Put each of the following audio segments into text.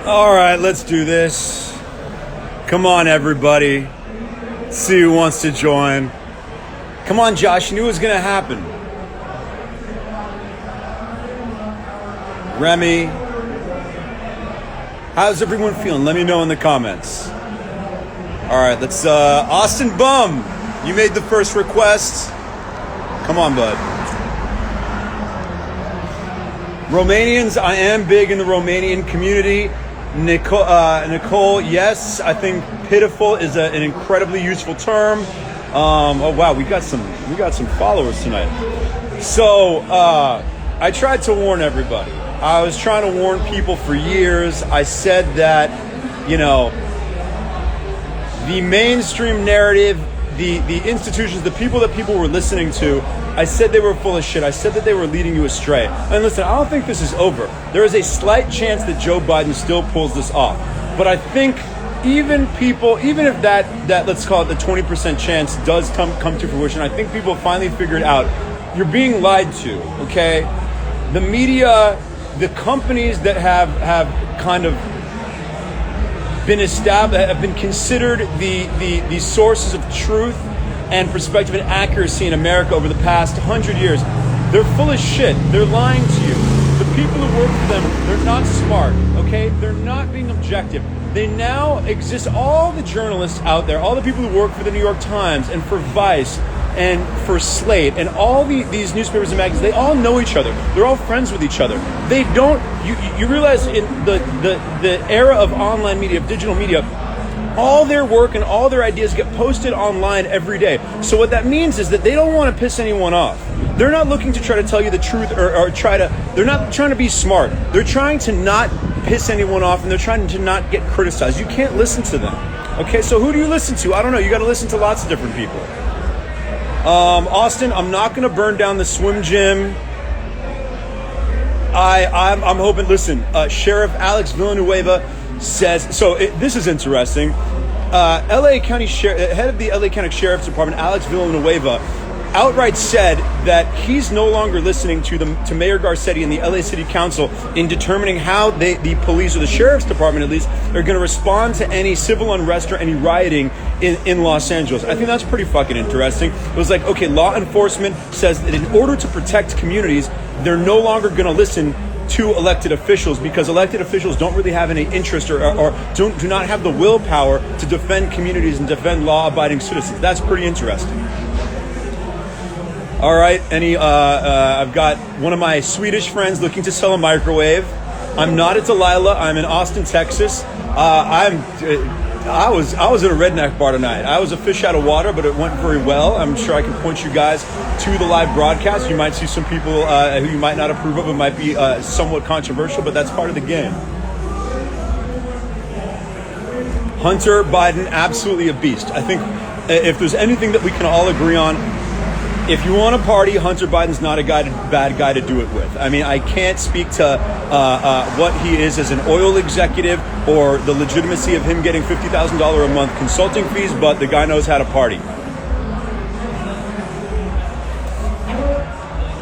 All right, let's do this. Come on, everybody. See who wants to join. Come on, Josh. You knew it was going to happen. Remy. How's everyone feeling? Let me know in the comments. All right, let's... Austin Bum, you made the first request. Come on, bud. Romanians, I am big in the Romanian community. Nicole, yes, I think pitiful is an incredibly useful term. Oh wow, we got some followers tonight. So I tried to warn everybody. I was trying to warn people for years. I said that, you know, the mainstream narrative, the institutions, the people that people were listening to, I said they were full of shit. I said that they were leading you astray. And listen, I don't think this is over. There is a slight chance that Joe Biden still pulls this off. But I think even if that let's call it the 20% chance does come to fruition, I think people finally figured out you're being lied to, okay? The media, the companies that have kind of been established, have been considered the sources of truth and perspective and accuracy in America over the past 100 years, they're full of shit. They're lying to you. The people who work for them, they're not smart, okay? They're not being objective. They now exist, all the journalists out there, all the people who work for the New York Times and for Vice and for Slate and all these newspapers and magazines, they all know each other. They're all friends with each other. They don't, you realize in the era of online media, of digital media, all their work and all their ideas get posted online every day. So what that means is that they don't want to piss anyone off. They're not looking to try to tell you the truth or they're not trying to be smart. They're trying to not piss anyone off, and they're trying to not get criticized. You can't listen to them. Okay, so who do you listen to? I don't know. You got to listen to lots of different people. Austin, I'm not going to burn down the swim gym. I'm hoping, listen, Sheriff Alex Villanueva says, this is interesting. LA County head of the LA County Sheriff's Department, Alex Villanueva, outright said that he's no longer listening to Mayor Garcetti and the LA City Council in determining how the police, or the Sheriff's Department at least, are going to respond to any civil unrest or any rioting in Los Angeles. I think that's pretty fucking interesting. It was like, okay, law enforcement says that in order to protect communities, they're no longer going to listen to elected officials because elected officials don't really have any interest or do not have the willpower to defend communities and defend law-abiding citizens. That's pretty interesting. All right, I've got one of my Swedish friends looking to sell a microwave. I'm not at Delilah. I'm in Austin, Texas. I was at a redneck bar tonight. I was a fish out of water, but it went very well. I'm sure I can point you guys to the live broadcast. You might see some people who you might not approve of. It might be somewhat controversial, but that's part of the game. Hunter Biden, absolutely a beast. I think if there's anything that we can all agree on, if you want to party, Hunter Biden's not a bad guy to do it with. I mean, I can't speak to what he is as an oil executive or the legitimacy of him getting $50,000 a month consulting fees, but the guy knows how to party.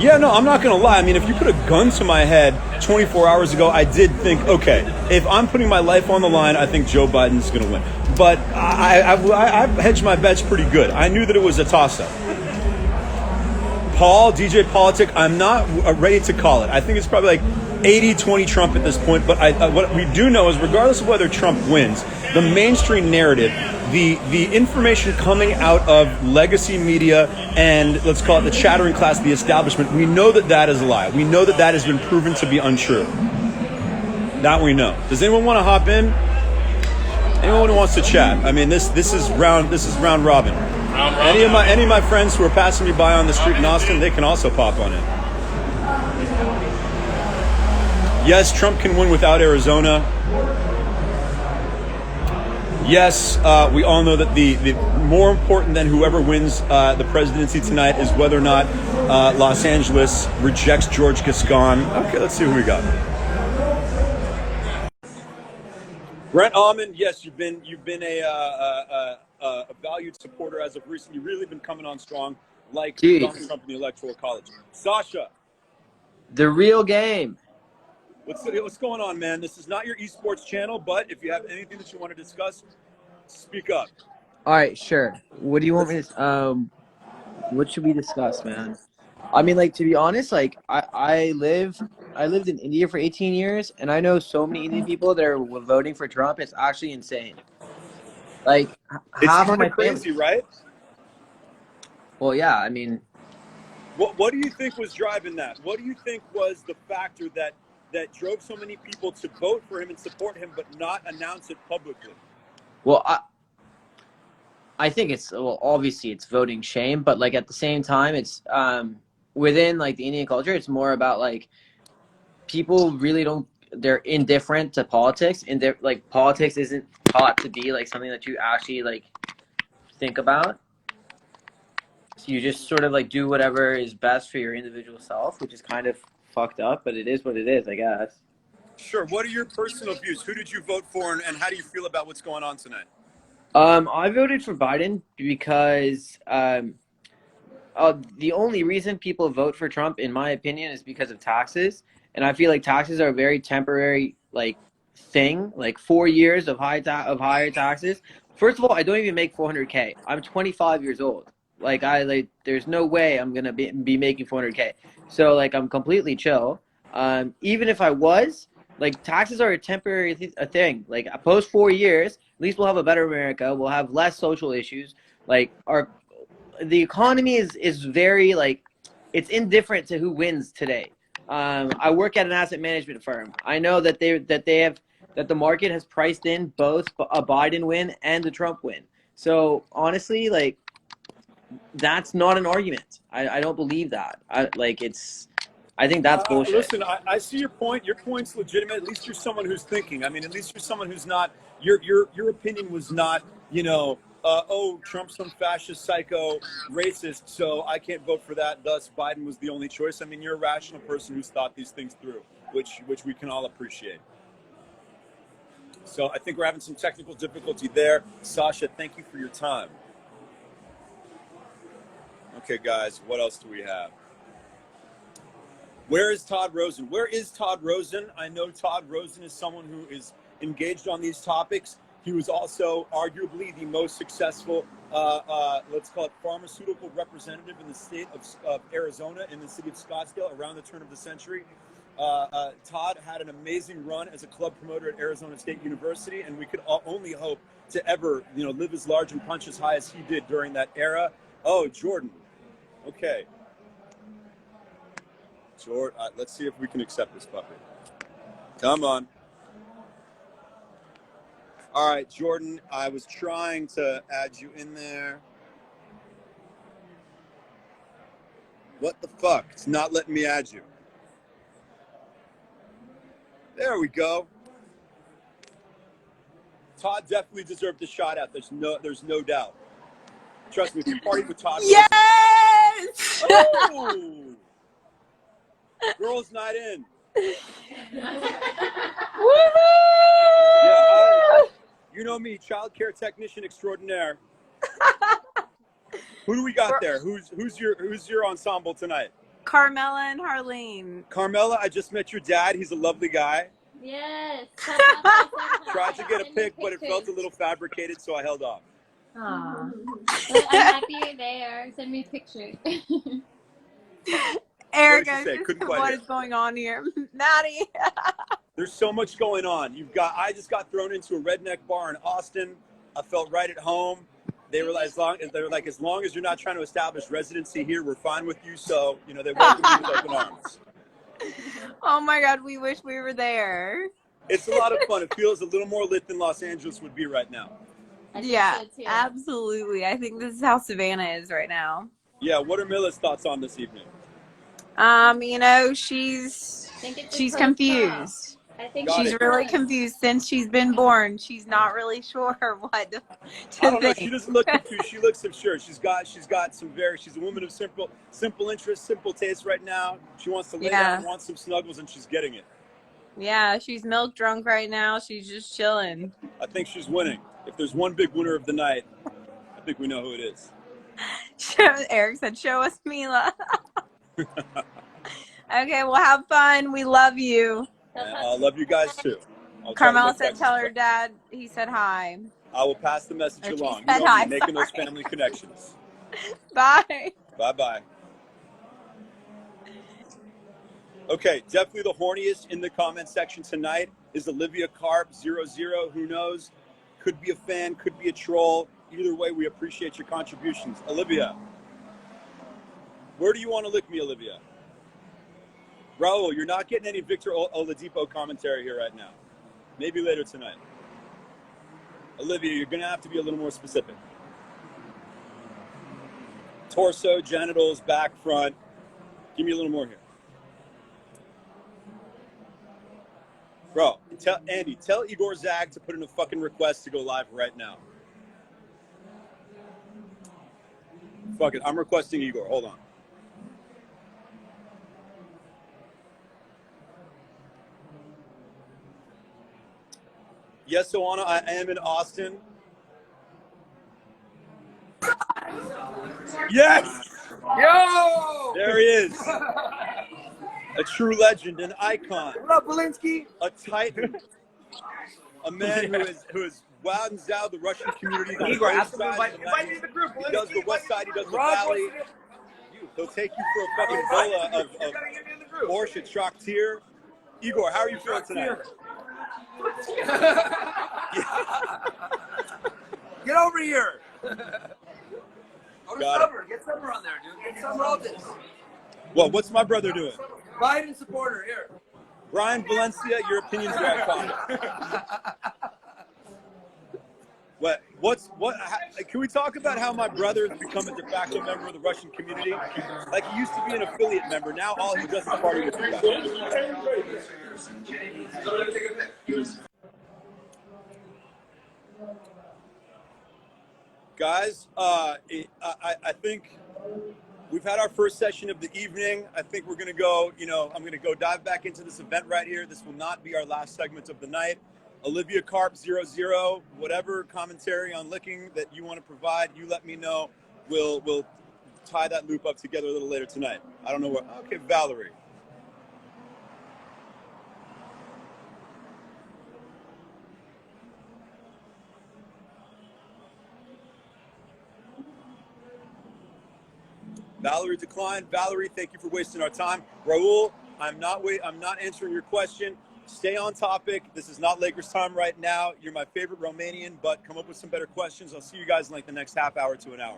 Yeah, no, I'm not going to lie. I mean, if you put a gun to my head 24 hours ago, I did think, okay, if I'm putting my life on the line, I think Joe Biden's going to win. But I've hedged my bets pretty good. I knew that it was a toss-up. Paul, DJ Politic, I'm not ready to call it. I think it's probably like 80-20 Trump at this point. But what we do know is regardless of whether Trump wins, the mainstream narrative, the information coming out of legacy media and let's call it the chattering class, the establishment, we know that is a lie. We know that has been proven to be untrue. That we know. Does anyone want to hop in? Anyone who wants to chat? I mean, this is round robin. Any of my friends who are passing me by on the street in Austin, they can also pop on in. Yes, Trump can win without Arizona. Yes, we all know that the more important than whoever wins the presidency tonight is whether or not Los Angeles rejects George Gascon. Okay, let's see who we got. Brent Almond, yes, you've been a valued supporter as of recent. You've really been coming on strong, like Donald Trump in the Electoral College. Sasha, the real game. What's going on, man? This is not your esports channel, but if you have anything that you want to discuss, speak up. All right, sure. What do you want me Let's, to what should we discuss, man? I mean, like, to be honest, like I lived in India for 18 years, and I know so many Indian people that are voting for Trump. It's actually insane. Like it's half of kind my of family. crazy, right? Well, yeah, I mean, What do you think was driving that? What do you think was the factor that drove so many people to vote for him and support him, but not announce it publicly? well, I think it's, well, obviously it's voting shame, but like at the same time, it's within like the Indian culture, it's more about like people really don't, they're indifferent to politics, and they're like, politics isn't taught to be like something that you actually like think about. So you just sort of like do whatever is best for your individual self, which is kind of fucked up, but it is what it is, I guess. Sure. What are your personal views? Who did you vote for, and how do you feel about what's going on tonight? I voted for Biden because the only reason people vote for Trump, in my opinion, is because of taxes, and I feel like taxes are a very temporary like thing. Like 4 years of higher taxes. First of all, I don't even make 400K. I'm 25 years old. There's no way I'm gonna be making 400K. So like I'm completely chill. Even if I was, like, taxes are a temporary a thing. Like post 4 years, at least we'll have a better America. We'll have less social issues. Like the economy is very like, it's indifferent to who wins today. I work at an asset management firm. I know that the market has priced in both a Biden win and a Trump win. So honestly, like, that's not an argument. I don't believe that. I think that's bullshit. Listen, I see your point. Your point's legitimate. At least you're someone who's thinking. I mean, at least you're someone who's not. Your opinion was not. Oh, Trump's some fascist, psycho, racist. So I can't vote for that. Thus, Biden was the only choice. I mean, you're a rational person who's thought these things through, which we can all appreciate. So I think we're having some technical difficulty there. Sasha, thank you for your time. Okay, guys, what else do we have? Where is Todd Rosen? Where is Todd Rosen? I know Todd Rosen is someone who is engaged on these topics. He was also arguably the most successful, let's call it, pharmaceutical representative in the state of Arizona, in the city of Scottsdale, around the turn of the century. Todd had an amazing run as a club promoter at Arizona State University, and we could only hope to ever, live as large and punch as high as he did during that era. Oh, Jordan. Okay. Jordan, let's see if we can accept this puppy. Come on. All right, Jordan, I was trying to add you in there. What the fuck? It's not letting me add you. There we go. Todd definitely deserved a shout out. There's no doubt. Trust me, if you partied with Todd. Yes! Oh! Girls' night in. Woohoo! Yeah, you know me, child care technician extraordinaire. Who do we got there? Who's your ensemble tonight? Carmela and Harleen. Carmela, I just met your dad. He's a lovely guy. Yes. Tried to get a pic, but it felt a little fabricated, so I held off. Aww. Well, I'm happy you're there. Send me pictures. Erica, what is going on here? Maddie. There's so much going on. I just got thrown into a redneck bar in Austin. I felt right at home. They were like, as long as you're not trying to establish residency here, we're fine with you. So, they welcome you with open arms. Oh my God, we wish we were there. It's a lot of fun. It feels a little more lit than Los Angeles would be right now. Yeah, so absolutely. I think this is how Savannah is right now. Yeah, what are Mila's thoughts on this evening? She's confused. I think she's really confused since she's been born. She's not really sure what to I don't know. She doesn't look confused. She looks sure. She's got she's a woman of simple interests, simple tastes right now. She wants to lay down, wants some snuggles, and she's getting it. Yeah, she's milk drunk right now. She's just chilling. I think she's winning. If there's one big winner of the night, I think we know who it is. Eric said, show us Mila. Okay, well, have fun. We love you. And I love you guys too. I'll try to Carmela make said, that "Tell her quick. dad he said hi." I will pass the message Or she along. You said know hi, me, making those sorry. family connections. Bye. Bye-bye. Okay, definitely the horniest in the comment section tonight is Olivia Carp 00. Who knows? Could be a fan, could be a troll. Either way, we appreciate your contributions. Olivia, where do you want to lick me, Olivia? Raul, you're not getting any Victor Oladipo commentary here right now. Maybe later tonight. Olivia, you're going to have to be a little more specific. Torso, genitals, back, front. Give me a little more here. Bro, tell Igor Zag to put in a fucking request to go live right now. Fuck it, I'm requesting Igor. Hold on. Yes, Oana, I am in Austin. Yes! Yo! There he is. A true legend, an icon. What up, Belinsky? A titan. A man who has wowed and zowed the Russian community. Igor, ask him to invite me to the group. He does the West Side, he does the Rob Valley. wants He'll take you for a fucking villa of Porsche Traktir. Igor, how are you feeling tonight? Get over here. Got it. Get Summer on there, dude. Get Summer on this. Well, what's my brother doing? Biden supporter, here. Brian Valencia, your opinions are iconic. Can we talk about how my brother has become a de facto member of the Russian community? Like, he used to be an affiliate member. Now all he does is party with you guys. I think we've had our first session of the evening. I think we're going to go, I'm going to go dive back into this event right here. This will not be our last segment of the night. Olivia Carp 00, whatever commentary on licking that you want to provide, you let me know. We'll tie that loop up together a little later tonight. I don't know what. Okay, Valerie. Valerie declined. Valerie, thank you for wasting our time. Raul, I'm not answering your question. Stay on topic. This is not Lakers time right now. You're my favorite Romanian, but come up with some better questions. I'll see you guys in like the next half hour to an hour.